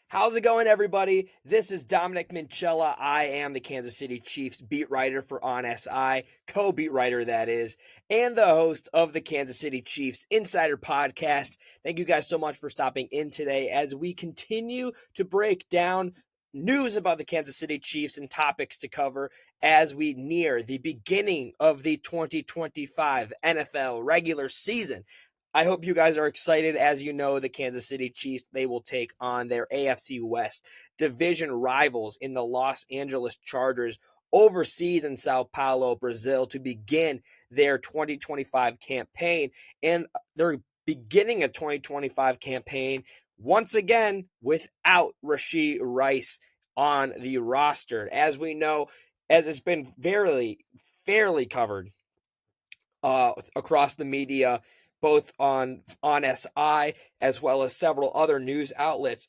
How's it going, everybody? This is Dominic Minchella. I am the Kansas City Chiefs beat writer for On SI, co-beat writer that is, and the host of the Kansas City Chiefs Insider Podcast. Thank you guys so much for stopping in today as we continue to break down news about the Kansas City Chiefs and topics to cover as we near the beginning of the 2025 NFL regular season. I hope you guys are excited. As you know, the Kansas City Chiefs, they will take on their AFC West division rivals in the Los Angeles Chargers overseas in Sao Paulo, Brazil, to begin their 2025 campaign. And they're beginning a 2025 campaign once again without Rashee Rice on the roster. As we know, as it's been fairly covered across the media, both on SI as well as several other news outlets.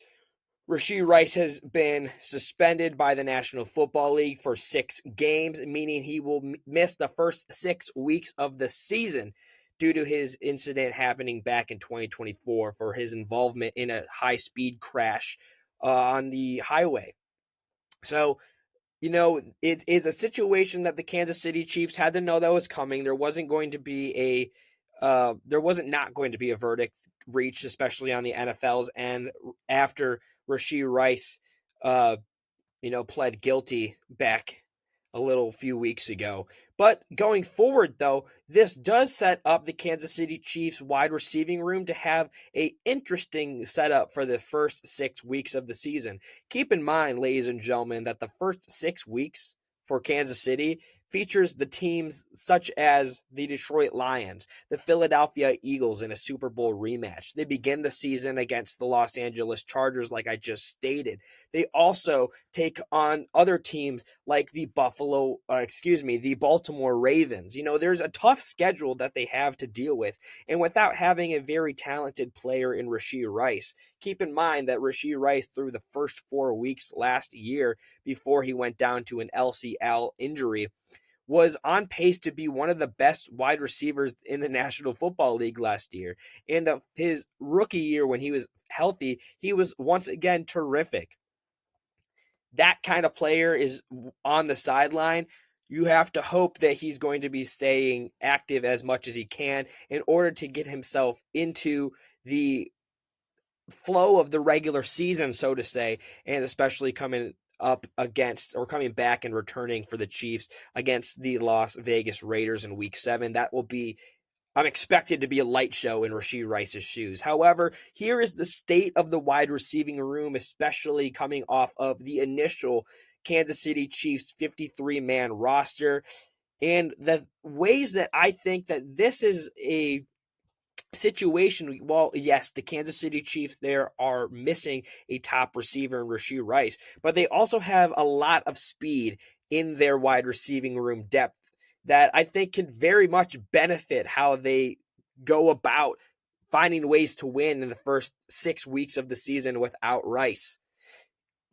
Rashee Rice has been suspended by the National Football League for 6 games, meaning he will miss the first 6 weeks of the season due to his incident happening back in 2024 for his involvement in a high-speed crash on the highway. So, it is a situation that the Kansas City Chiefs had to know that was coming. There wasn't going to be not going to be a verdict reached, especially on the NFL's end after Rashee Rice, pled guilty back a little few weeks ago. But going forward, though, this does set up the Kansas City Chiefs wide receiving room to have a interesting setup for the first 6 weeks of the season. Keep in mind, ladies and gentlemen, that the first 6 weeks for Kansas City features the teams such as the Detroit Lions, the Philadelphia Eagles in a Super Bowl rematch. They begin the season against the Los Angeles Chargers, like I just stated. They also take on other teams like the Baltimore Ravens. There's a tough schedule that they have to deal with, and without having a very talented player in Rashee Rice. Keep in mind that Rashee Rice, through the first 4 weeks last year before he went down to an LCL injury, was on pace to be one of the best wide receivers in the National Football League last year. In his rookie year, when he was healthy, he was once again terrific. That kind of player is on the sideline. You have to hope that he's going to be staying active as much as he can in order to get himself into the flow of the regular season, so to say, and especially coming back and returning for the Chiefs against the Las Vegas Raiders in Week 7. I'm expected to be a light show in Rashee Rice's shoes. However, here is the state of the wide receiving room, especially coming off of the initial Kansas City Chiefs 53-man roster, and the ways that I think that this is a situation. Well, yes, the Kansas City Chiefs there are missing a top receiver in Rashee Rice, but they also have a lot of speed in their wide receiving room depth that I think can very much benefit how they go about finding ways to win in the first 6 weeks of the season without Rice.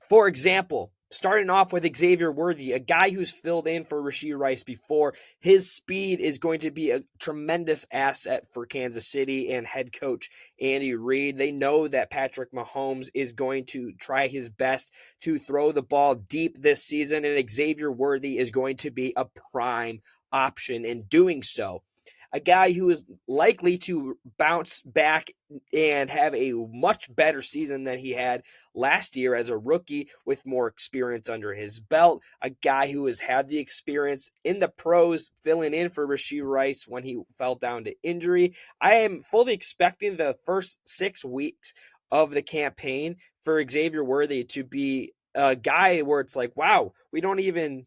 For example, starting off with Xavier Worthy, a guy who's filled in for Rashee Rice before. His speed is going to be a tremendous asset for Kansas City and head coach Andy Reid. They know that Patrick Mahomes is going to try his best to throw the ball deep this season, and Xavier Worthy is going to be a prime option in doing so. A guy who is likely to bounce back and have a much better season than he had last year as a rookie with more experience under his belt. A guy who has had the experience in the pros filling in for Rashee Rice when he fell down to injury. I am fully expecting the first 6 weeks of the campaign for Xavier Worthy to be a guy where it's like, wow, we don't even,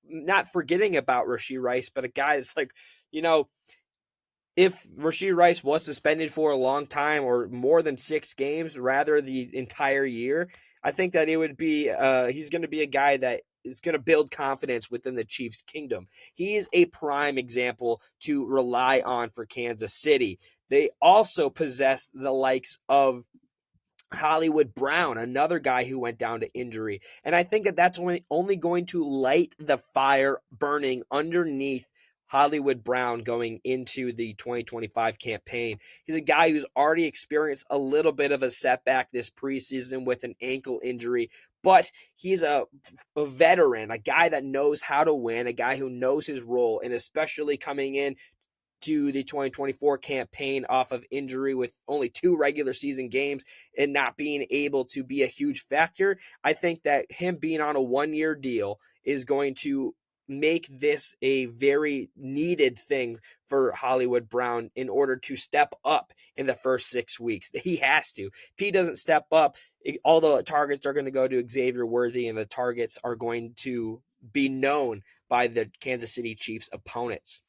not forgetting about Rashee Rice, but a guy that's like, if Rashee Rice was suspended for a long time or more than 6 games, rather the entire year, I think that it would be he's going to be a guy that is going to build confidence within the Chiefs' kingdom. He is a prime example to rely on for Kansas City. They also possess the likes of Hollywood Brown, another guy who went down to injury. And I think that that's only going to light the fire burning underneath Hollywood Brown going into the 2025 campaign. He's a guy who's already experienced a little bit of a setback this preseason with an ankle injury, but he's a veteran, a guy that knows how to win, a guy who knows his role, and especially coming in to the 2024 campaign off of injury with only 2 regular season games and not being able to be a huge factor. I think that him being on a 1-year deal is going to make this a very needed thing for Hollywood Brown in order to step up in the first 6 weeks. He has to. If he doesn't step up, all the targets are going to go to Xavier Worthy, and the targets are going to be known by the Kansas City Chiefs opponents.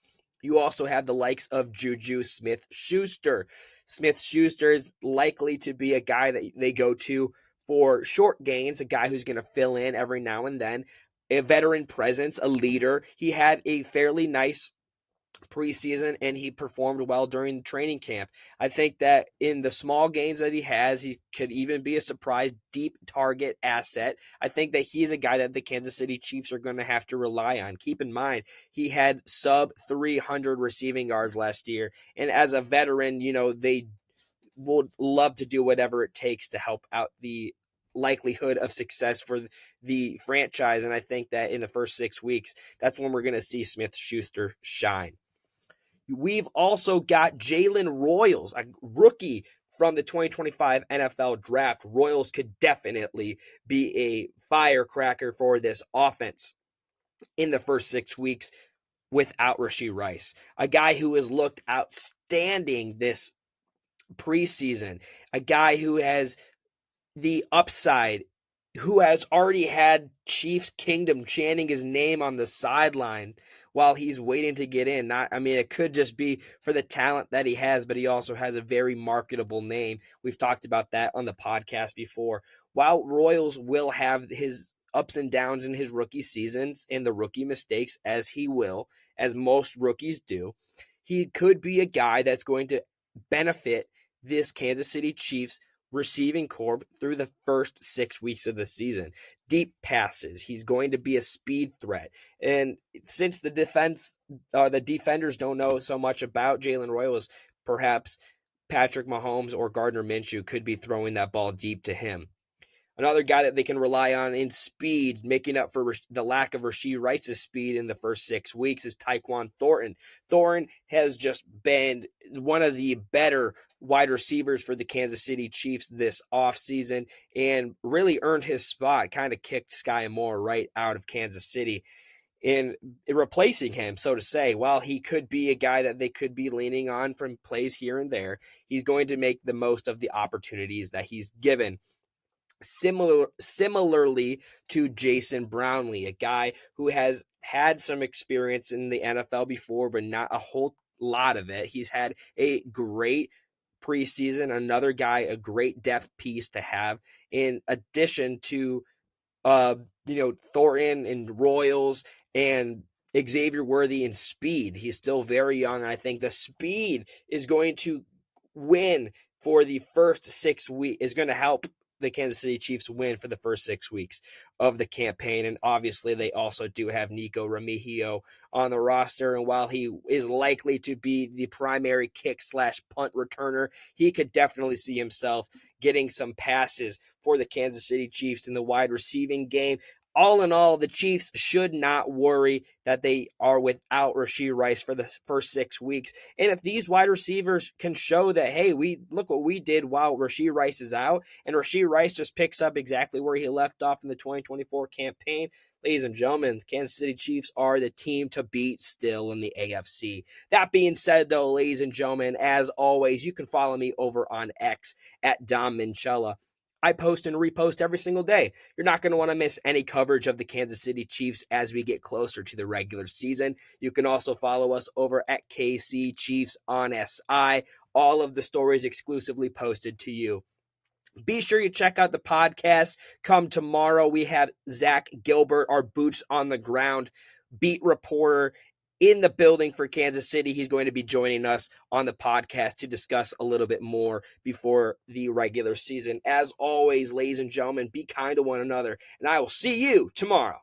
You also have the likes of Juju Smith-Schuster. Smith-Schuster is likely to be a guy that they go to for short gains, a guy who's going to fill in every now and then, a veteran presence, a leader. He had a fairly nice preseason and he performed well during training camp. I think that in the small gains that he has, he could even be a surprise deep target asset. I think that he's a guy that the Kansas City Chiefs are going to have to rely on. Keep in mind, he had sub 300 receiving yards last year. And as a veteran, they would love to do whatever it takes to help out the likelihood of success for the franchise. And I think that in the first 6 weeks, that's when we're going to see Smith-Schuster shine. We've also got Jalen Royals, a rookie from the 2025 NFL draft. Royals could definitely be a firecracker for this offense in the first 6 weeks without Rashee Rice, a guy who has looked outstanding this preseason, a guy who has the upside, who has already had Chiefs Kingdom chanting his name on the sideline while he's waiting to get in. It could just be for the talent that he has, but he also has a very marketable name. We've talked about that on the podcast before. While Royals will have his ups and downs in his rookie seasons and the rookie mistakes, as he will, as most rookies do, he could be a guy that's going to benefit this Kansas City Chiefs receiving corps through the first 6 weeks of the season. Deep passes. He's going to be a speed threat. And since the defenders don't know so much about Jalen Royals, perhaps Patrick Mahomes or Gardner Minshew could be throwing that ball deep to him. Another guy that they can rely on in speed, making up for the lack of Rashee Rice's speed in the first 6 weeks, is Tyquan Thornton. Thornton has just been one of the better wide receivers for the Kansas City Chiefs this offseason and really earned his spot, kind of kicked Sky Moore right out of Kansas City in replacing him, so to say. While he could be a guy that they could be leaning on from plays here and there, he's going to make the most of the opportunities that he's given. Similarly to Jason Brownlee, a guy who has had some experience in the NFL before, but not a whole lot of it. He's had a great preseason, another guy, a great depth piece to have in addition to Thornton and Royals and Xavier Worthy and speed. He's still very young. I think the speed is going to win for the first 6 weeks, is going to help the Kansas City Chiefs win for the first 6 weeks of the campaign. And obviously they also do have Nico Remigio on the roster. And while he is likely to be the primary kick/punt returner, he could definitely see himself getting some passes for the Kansas City Chiefs in the wide receiving game. All in all, the Chiefs should not worry that they are without Rashee Rice for the first 6 weeks. And if these wide receivers can show that, hey, we look what we did while Rashee Rice is out, and Rashee Rice just picks up exactly where he left off in the 2024 campaign, ladies and gentlemen, Kansas City Chiefs are the team to beat still in the AFC. That being said, though, ladies and gentlemen, as always, you can follow me over on X at Dom Minchella. I post and repost every single day. You're not going to want to miss any coverage of the Kansas City Chiefs as we get closer to the regular season. You can also follow us over at KC Chiefs on SI. All of the stories exclusively posted to you. Be sure you check out the podcast. Come tomorrow, we have Zach Gilbert, our boots on the ground beat reporter in the building for Kansas City. He's going to be joining us on the podcast to discuss a little bit more before the regular season. As always, ladies and gentlemen, be kind to one another, and I will see you tomorrow.